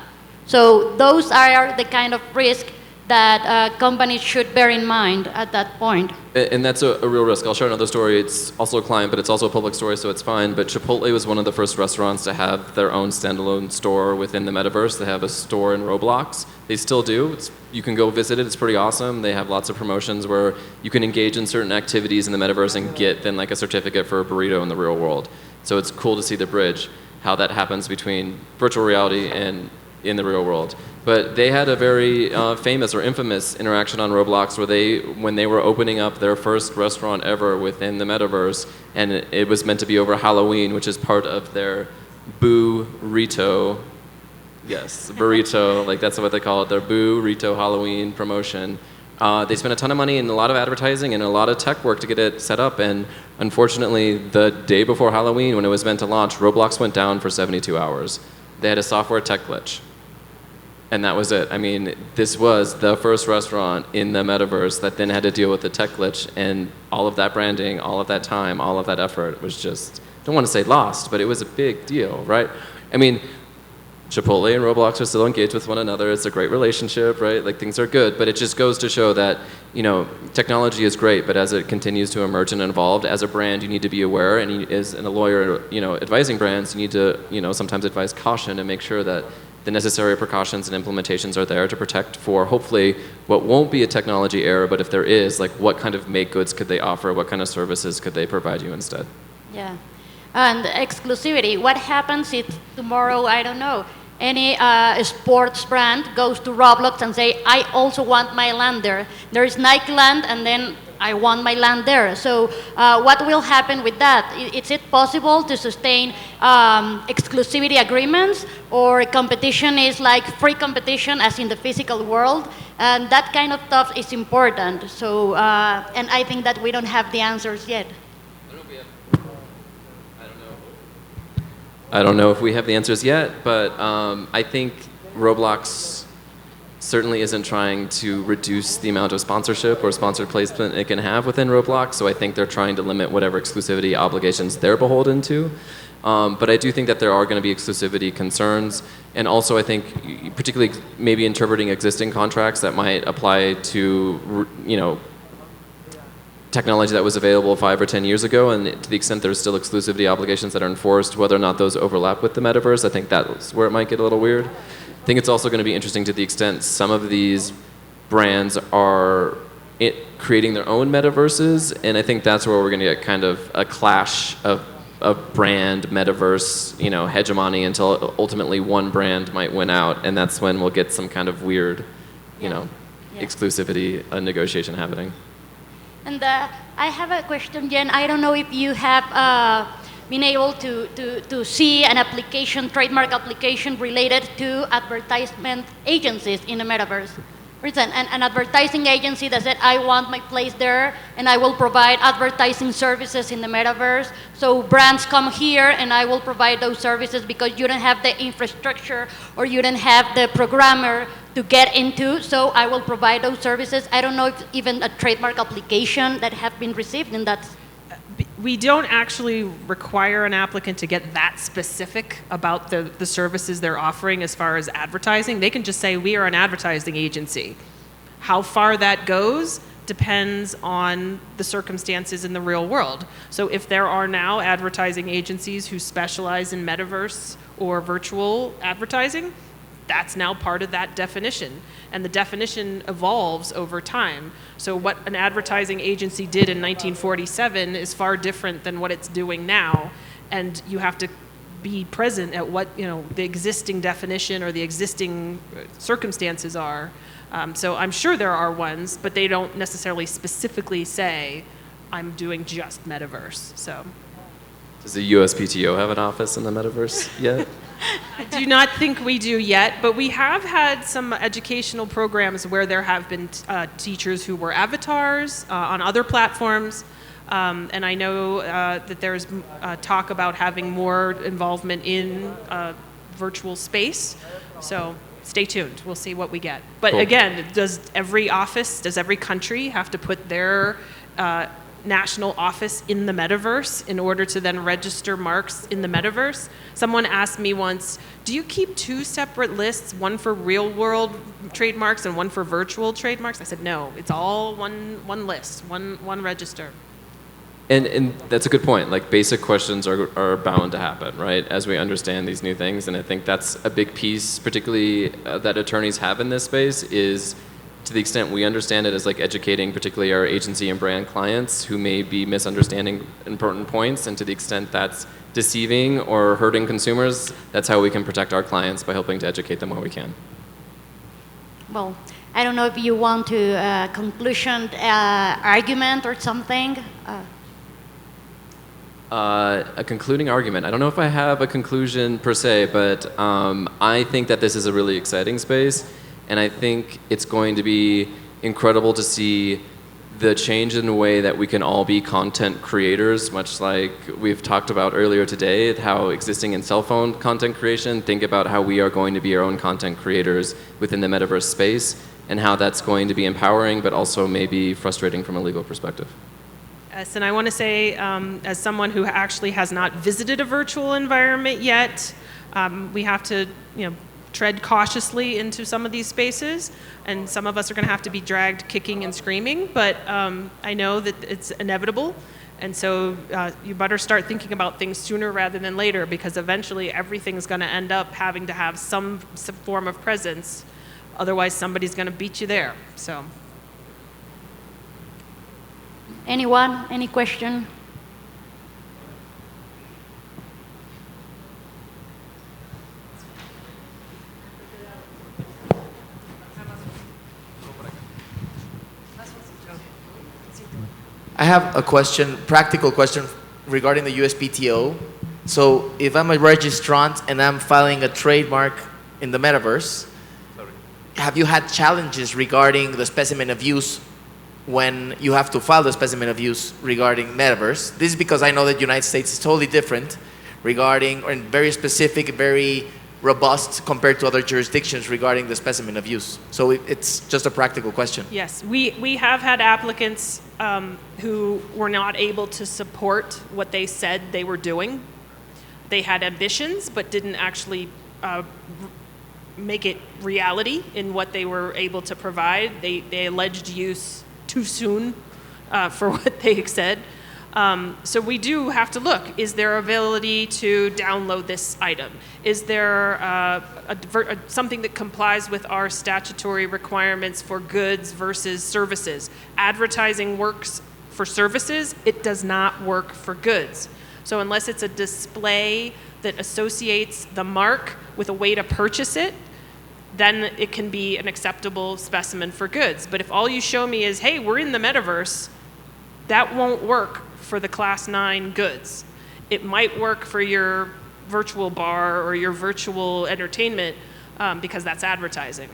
So those are the kind of risk that companies should bear in mind at that point?
And that's a real risk. I'll share another story. It's also a client, but it's also a public story, so it's fine. But Chipotle was one of the first restaurants to have their own standalone store within the metaverse. They have a store in Roblox. They still do. You can go visit it. It's pretty awesome. They have lots of promotions where you can engage in certain activities in the metaverse and get then like a certificate for a burrito in the real world. So it's cool to see the bridge, how that happens between virtual reality and in the real world. But they had a very famous or infamous interaction on Roblox where when they were opening up their first restaurant ever within the metaverse, and it was meant to be over Halloween, which is part of their burrito, yes, burrito, like that's what they call it, their burrito Halloween promotion. They spent a ton of money and a lot of advertising and a lot of tech work to get it set up, and unfortunately, the day before Halloween, when it was meant to launch, Roblox went down for 72 hours. They had a software tech glitch. And that was it. I mean, this was the first restaurant in the metaverse that then had to deal with the tech glitch, and all of that branding, all of that time, all of that effort was just, I don't want to say lost, but it was a big deal, right? I mean, Chipotle and Roblox are still engaged with one another. It's a great relationship, right? Like, things are good, but it just goes to show that, you know, technology is great, but as it continues to emerge and evolve, as a brand, you need to be aware, and as a lawyer, you know, advising brands, you need to, you know, sometimes advise caution and make sure that the necessary precautions and implementations are there to protect for hopefully what won't be a technology error, but if there is, like what kind of make goods could they offer, what kind of services could they provide you instead?
Yeah, and exclusivity. What happens if tomorrow, I don't know, any sports brand goes to Roblox and say, I also want my land there. There is Nike land, and then I want my land there. So what will happen with that? Is it possible to sustain exclusivity agreements, or competition is like free competition as in the physical world? And that kind of stuff is important. So, and I think that we don't have the answers yet.
I don't know if we have the answers yet, but I think Roblox certainly isn't trying to reduce the amount of sponsorship or sponsored placement it can have within Roblox, so I think they're trying to limit whatever exclusivity obligations they're beholden to. But I do think that there are going to be exclusivity concerns, and also I think particularly maybe interpreting existing contracts that might apply to, you know, technology that was available 5 or 10 years ago, and to the extent there's still exclusivity obligations that are enforced, whether or not those overlap with the metaverse, I think that's where it might get a little weird. I think it's also going to be interesting to the extent some of these brands are creating their own metaverses, and I think that's where we're going to get kind of a clash of brand metaverse, you know, hegemony until ultimately one brand might win out, and that's when we'll get some kind of weird, you know, exclusivity negotiation happening.
And I have a question, Jen. I don't know if you have been able to see an application, trademark application related to advertisement agencies in the metaverse. For instance, an advertising agency that said, I want my place there, and I will provide advertising services in the metaverse. So brands come here, and I will provide those services because you don't have the infrastructure or you don't have the programmer to get into, so I will provide those services. I don't know if even a trademark application that have been received in that.
We don't actually require an applicant to get that specific about the services they're offering as far as advertising. They can just say, we are an advertising agency. How far that goes depends on the circumstances in the real world. So if there are now advertising agencies who specialize in metaverse or virtual advertising, that's now part of that definition. And the definition evolves over time. So what an advertising agency did in 1947 is far different than what it's doing now. And you have to be present at what, you know, the existing definition or the existing circumstances are. So I'm sure there are ones, but they don't necessarily specifically say, I'm doing just metaverse. So.
Does the USPTO have an office in the metaverse yet?
I do not think we do yet, but we have had some educational programs where there have been teachers who were avatars on other platforms, and I know that there's talk about having more involvement in virtual space, so stay tuned. We'll see what we get. But
cool.
Again, does every office, does every country have to put their national office in the metaverse in order to then register marks in the metaverse. Someone asked me once, do you keep two separate lists, one for real world trademarks and one for virtual trademarks? I said, no, it's all one list, one register.
And that's a good point. Like, basic questions are bound to happen, right, as we understand these new things. And I think that's a big piece, particularly that attorneys have in this space, is to the extent we understand it as like educating particularly our agency and brand clients who may be misunderstanding important points, and to the extent that's deceiving or hurting consumers, that's how we can protect our clients, by helping to educate them where we can.
Well, I don't know if you want to conclusion argument or something.
A concluding argument. I don't know if I have a conclusion per se, but I think that this is a really exciting space, and I think it's going to be incredible to see the change in the way that we can all be content creators, much like we've talked about earlier today, how existing in cell phone content creation, think about how we are going to be our own content creators within the metaverse space, and how that's going to be empowering, but also maybe frustrating from a legal perspective.
Yes, and I want to say, as someone who actually has not visited a virtual environment yet, we have to, tread cautiously into some of these spaces, and some of us are going to have to be dragged kicking and screaming, but I know that it's inevitable, and so you better start thinking about things sooner rather than later, because eventually everything's going to end up having to have some form of presence, otherwise somebody's going to beat you there. So.
Anyone? Any question?
I have a question, practical question regarding the USPTO. So if I'm a registrant and I'm filing a trademark in the metaverse, have you had challenges regarding the specimen of use when you have to file the specimen of use regarding metaverse? This is because I know that the United States is totally different regarding, and very specific, very robust compared to other jurisdictions regarding the specimen of use. So it's just a practical question.
Yes, we have had applicants who were not able to support what they said they were doing. They had ambitions, but didn't actually make it reality in what they were able to provide. They alleged use too soon for what they said. So we do have to look, is there ability to download this item? Is there something that complies with our statutory requirements for goods versus services? Advertising works for services, it does not work for goods. So unless it's a display that associates the mark with a way to purchase it, then it can be an acceptable specimen for goods. But if all you show me is, hey, we're in the metaverse, that won't work for the Class 9 goods. It might work for your virtual bar or your virtual entertainment because that's advertising.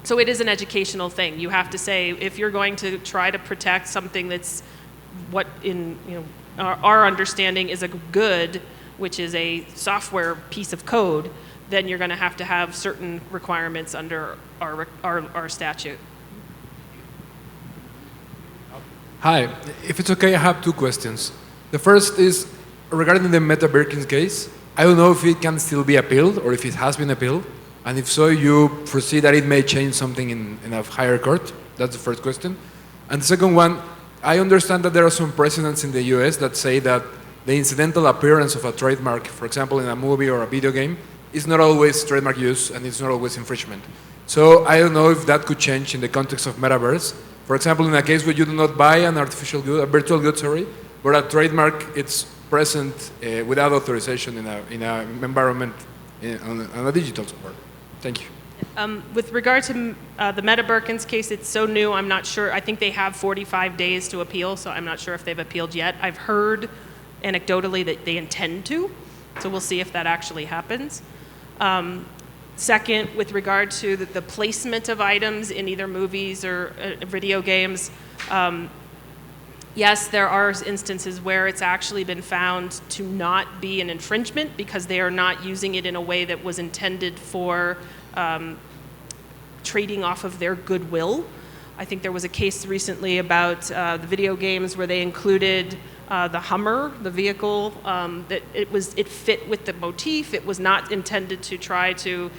So it is an educational thing. You have to say, if you're going to try to protect something that's what in our understanding is a good, which is a software piece of code, then you're going to have certain requirements under our statute.
Hi, if it's okay, I have two questions. The first is regarding the Meta Birkin case. I don't know if it can still be appealed or if it has been appealed, and if so, you foresee that it may change something in a higher court? That's the first question. And the second one, I understand that there are some precedents in the US that say that the incidental appearance of a trademark, for example, in a movie or a video game, is not always trademark use and it's not always infringement. So I don't know if that could change in the context of metaverse. For example, in a case where you do not buy an artificial good, a virtual good, sorry, but a trademark, it's present without authorization in an environment, on a digital support. Thank you.
With regard to the Meta Birkin's case, it's so new, I'm not sure. I think they have 45 days to appeal, so I'm not sure if they've appealed yet. I've heard anecdotally that they intend to, so we'll see if that actually happens. Second, with regard to the placement of items in either movies or video games, yes, there are instances where it's actually been found to not be an infringement because they are not using it in a way that was intended for trading off of their goodwill. I think there was a case recently about the video games where they included the Hummer, the vehicle, that it fit with the motif. It was not intended to try to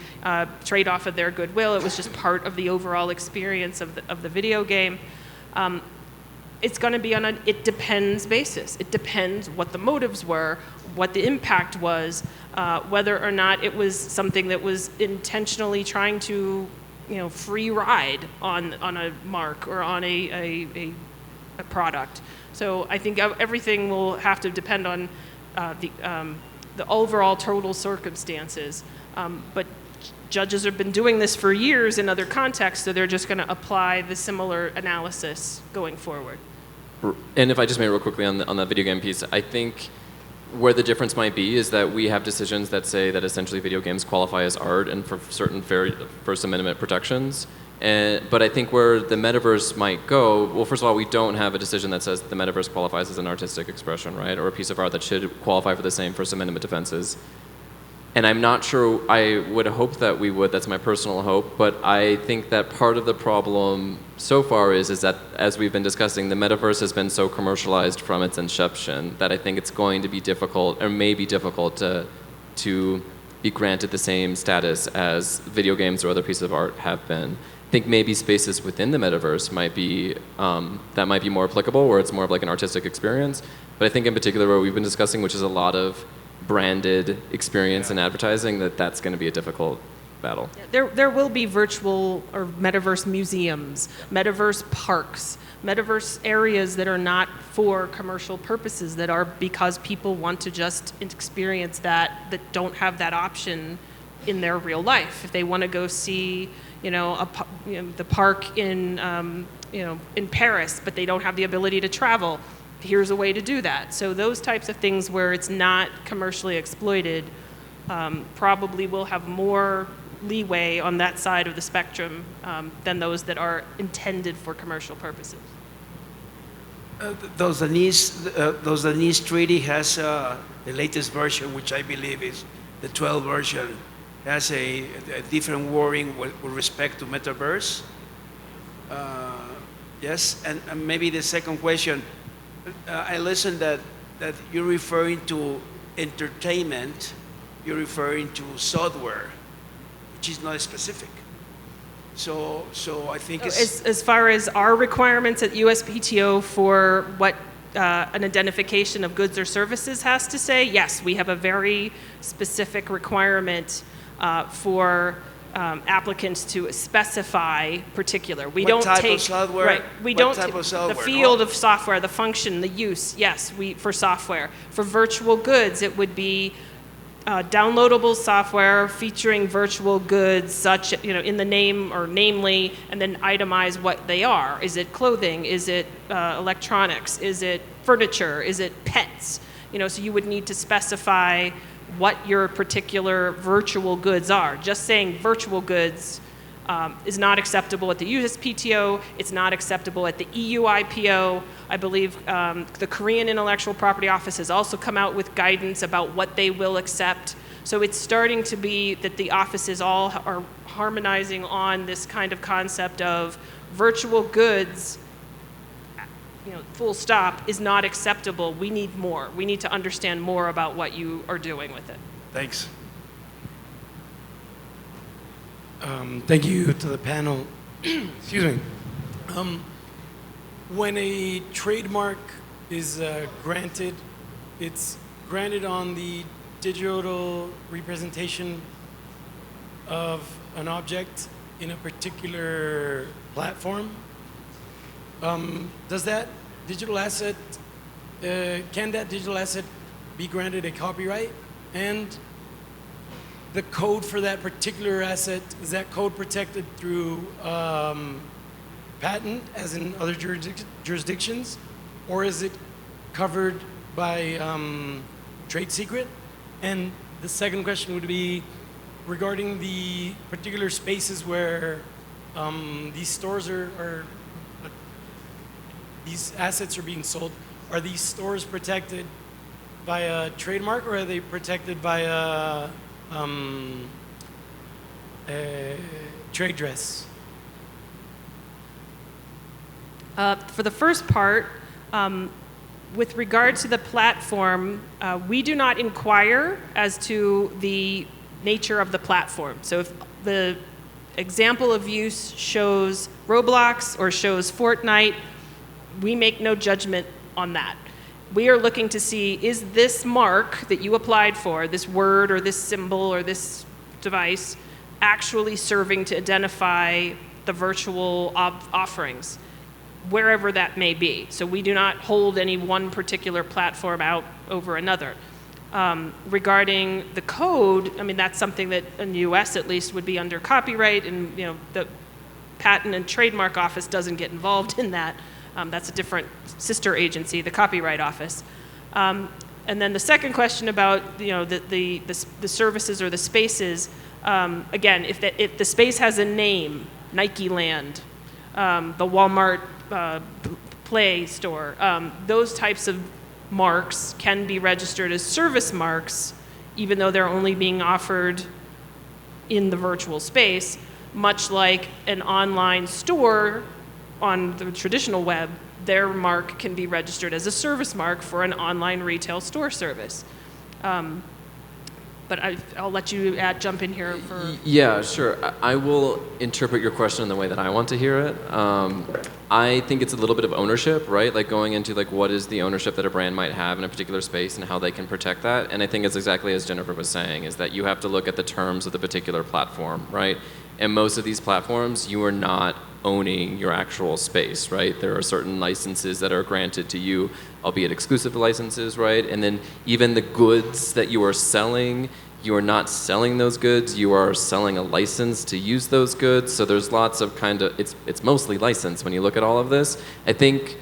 trade off of their goodwill. It was just part of the overall experience of the video game. It's going to be on an it depends basis. It depends what the motives were, what the impact was, whether or not it was something that was intentionally trying to, free ride on a mark or on a product. So I think everything will have to depend on the overall total circumstances. But judges have been doing this for years in other contexts, so they're just going to apply the similar analysis going forward.
And if I just may real quickly on the video game piece, I think where the difference might be is that we have decisions that say that essentially video games qualify as art and for certain First Amendment protections. But I think where the metaverse might go, well, first of all, we don't have a decision that says the metaverse qualifies as an artistic expression, right? Or a piece of art that should qualify for the same First Amendment defenses. And I'm not sure, I would hope that we would, that's my personal hope, but I think that part of the problem so far is that, as we've been discussing, the metaverse has been so commercialized from its inception that I think it's going to be difficult, or may be difficult, to be granted the same status as video games or other pieces of art have been. I think maybe spaces within the metaverse might be, that might be more applicable, where it's more of like an artistic experience. But I think in particular what we've been discussing, which is a lot of branded experience and advertising, that's going to be a difficult battle.
There will be virtual or metaverse museums, metaverse parks, metaverse areas that are not for commercial purposes, that are because people want to just experience that don't have that option in their real life. If they want to go see, the park in Paris, but they don't have the ability to travel, here's a way to do that. So those types of things where it's not commercially exploited probably will have more leeway on that side of the spectrum than those that are intended for commercial purposes.
Those Nice Treaty has the latest version, which I believe is the 12th version, has a different wording with respect to metaverse. Yes, and maybe the second question, I listened that you're referring to entertainment, you're referring to software, which is not specific. So I think
as far as our requirements at USPTO for what an identification of goods or services has to say, yes, we have a very specific requirement for applicants to specify particular. We don't take
of software,
right. We don't
type of software?
The field of software, the function, the use. Yes, for software. For virtual goods, it would be downloadable software featuring virtual goods, such in the name or namely, and then itemize what they are. Is it clothing? Is it electronics? Is it furniture? Is it pets? So you would need to specify what your particular virtual goods are. Just saying virtual goods is not acceptable at the USPTO. It's not acceptable at the EU IPO. I believe the Korean Intellectual Property Office has also come out with guidance about what they will accept. So it's starting to be that the offices all are harmonizing on this kind of concept of virtual goods, full stop, is not acceptable. We need more. We need to understand more about what you are doing with it.
Thanks.
Thank you to the panel. Excuse me. When a trademark is granted, it's granted on the digital representation of an object in a particular platform. Does that digital asset, can that digital asset be granted a copyright? And the code for that particular asset, is that code protected through patent, as in other jurisdictions? Or is it covered by trade secret? And the second question would be regarding the particular spaces where these stores are these assets are being sold. Are these stores protected by a trademark, or are they protected by a trade dress?
For the first part, with regard to the platform, we do not inquire as to the nature of the platform. So if the example of use shows Roblox or shows Fortnite, we make no judgment on that. We are looking to see, is this mark that you applied for, this word or this symbol or this device, actually serving to identify the virtual offerings, wherever that may be. So we do not hold any one particular platform out over another. Regarding the code, I mean, that's something that in the US at least would be under copyright, and the Patent and Trademark Office doesn't get involved in that. That's a different sister agency, the Copyright Office. And then the second question about the services or the spaces, again, if the space has a name, Nike Land, the Walmart Play Store, those types of marks can be registered as service marks, even though they're only being offered in the virtual space, much like an online store on the traditional web, their mark can be registered as a service mark for an online retail store service. But I'll let you jump in here for...
Yeah, sure. I will interpret your question in the way that I want to hear it. I think it's a little bit of ownership, right? Like going into what is the ownership that a brand might have in a particular space and how they can protect that. And I think it's exactly as Jennifer was saying, is that you have to look at the terms of the particular platform, right? And most of these platforms, you are not owning your actual space, right? There are certain licenses that are granted to you, albeit exclusive licenses, right? And then even the goods that you are selling, you are not selling those goods, you are selling a license to use those goods. So there's lots of it's mostly licensed when you look at all of this. I think,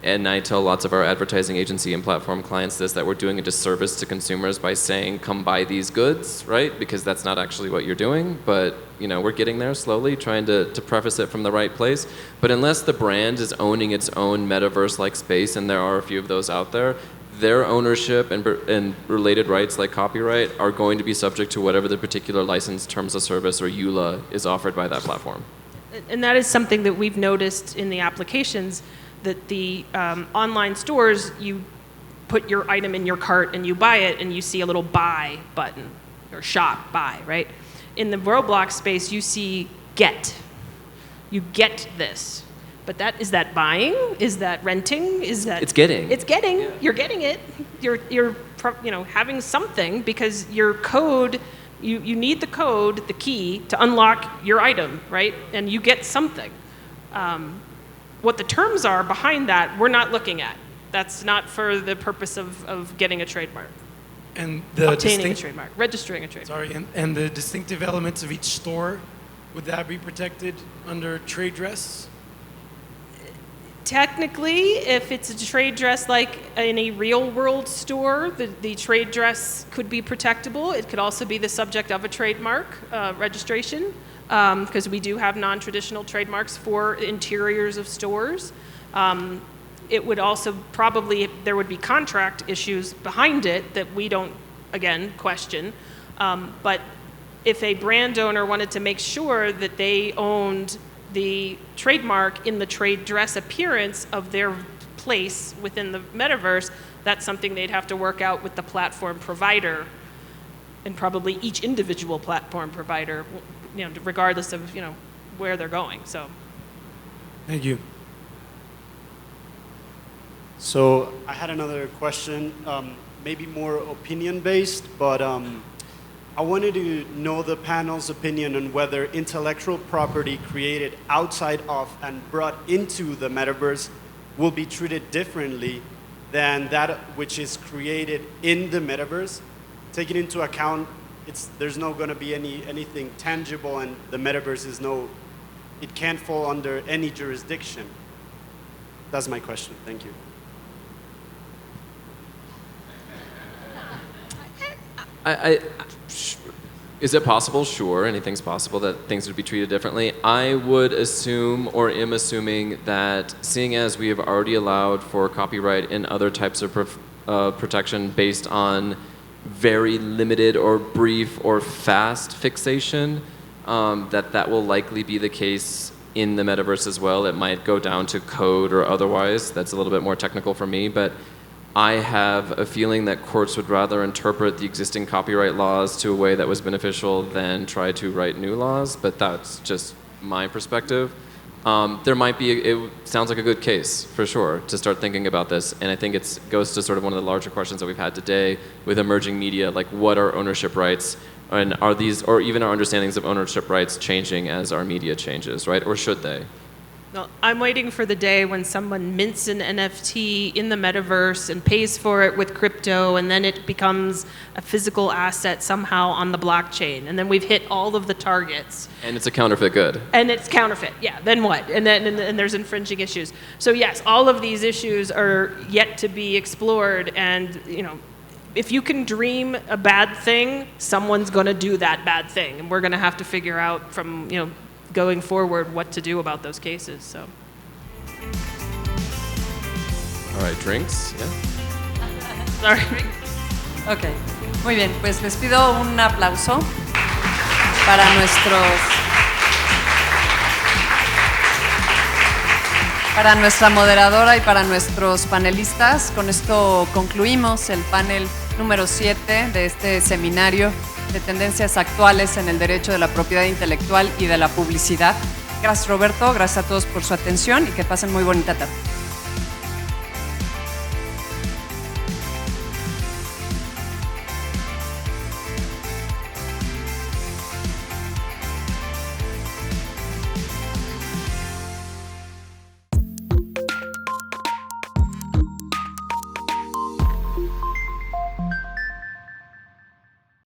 and I tell lots of our advertising agency and platform clients this, that we're doing a disservice to consumers by saying, come buy these goods, right? Because that's not actually what you're doing, but we're getting there slowly, trying to preface it from the right place. But unless the brand is owning its own metaverse-like space, and there are a few of those out there, their ownership and related rights like copyright are going to be subject to whatever the particular license, terms of service, or EULA is offered by that platform.
And that is something that we've noticed in the applications, that the online stores, you put your item in your cart and you buy it and you see a little buy button, or shop, buy, right? In the Roblox space, you see get. You get this. But is that buying? Is that renting? Is that...
It's getting.
It's getting. Yeah. You're getting it. You're having something, because your code, you need the code, the key, to unlock your item, right? And you get something. What the terms are behind that, we're not looking at. That's not for the purpose of getting a trademark.
And the
obtaining a trademark, registering a trademark.
Sorry, and the distinctive elements of each store, would that be protected under trade dress?
Technically, if it's a trade dress like in a real world store, the trade dress could be protectable. It could also be the subject of a trademark registration, because we do have non-traditional trademarks for interiors of stores. It would also probably, there would be contract issues behind it that we don't, again, question. But if a brand owner wanted to make sure that they owned the trademark in the trade dress appearance of their place within the metaverse, that's something they'd have to work out with the platform provider, and probably each individual platform provider, regardless of where they're going. So,
thank you.
So I had another question, maybe more opinion-based, but I wanted to know the panel's opinion on whether intellectual property created outside of and brought into the metaverse will be treated differently than that which is created in the metaverse, taking into account there's not going to be anything tangible, and the metaverse it can't fall under any jurisdiction. That's my question. Thank you.
Is it possible? Sure, anything's possible that things would be treated differently. I would assume, or am assuming, that seeing as we have already allowed for copyright and other types of protection based on very limited or brief or fast fixation, that will likely be the case in the metaverse as well. It might go down to code or otherwise. That's a little bit more technical for me, but I have a feeling that courts would rather interpret the existing copyright laws to a way that was beneficial than try to write new laws, but that's just my perspective. There might be, it sounds like a good case, for sure, to start thinking about this, and I think it goes to sort of one of the larger questions that we've had today with emerging media, like what are ownership rights, and are these, or even our understandings of ownership rights changing as our media changes, right, or should they?
Well, I'm waiting for the day when someone mints an NFT in the metaverse and pays for it with crypto, and then it becomes a physical asset somehow on the blockchain, and then we've hit all of the targets.
And it's a counterfeit good.
And it's counterfeit, yeah. Then what? And then there's infringing issues. So yes, all of these issues are yet to be explored, and you know, if you can dream a bad thing, someone's going to do that bad thing, and we're going to have to figure out from going forward what to do about those cases. So.
All right, drinks. Yeah.
Sorry.
Ok, muy bien, pues les pido un aplauso para nuestra moderadora y para nuestros panelistas. Con esto concluimos el panel número 7 de este seminario de tendencias actuales en el derecho de la propiedad intelectual y de la publicidad. Gracias, Roberto, gracias a todos por su atención y que pasen muy bonita tarde.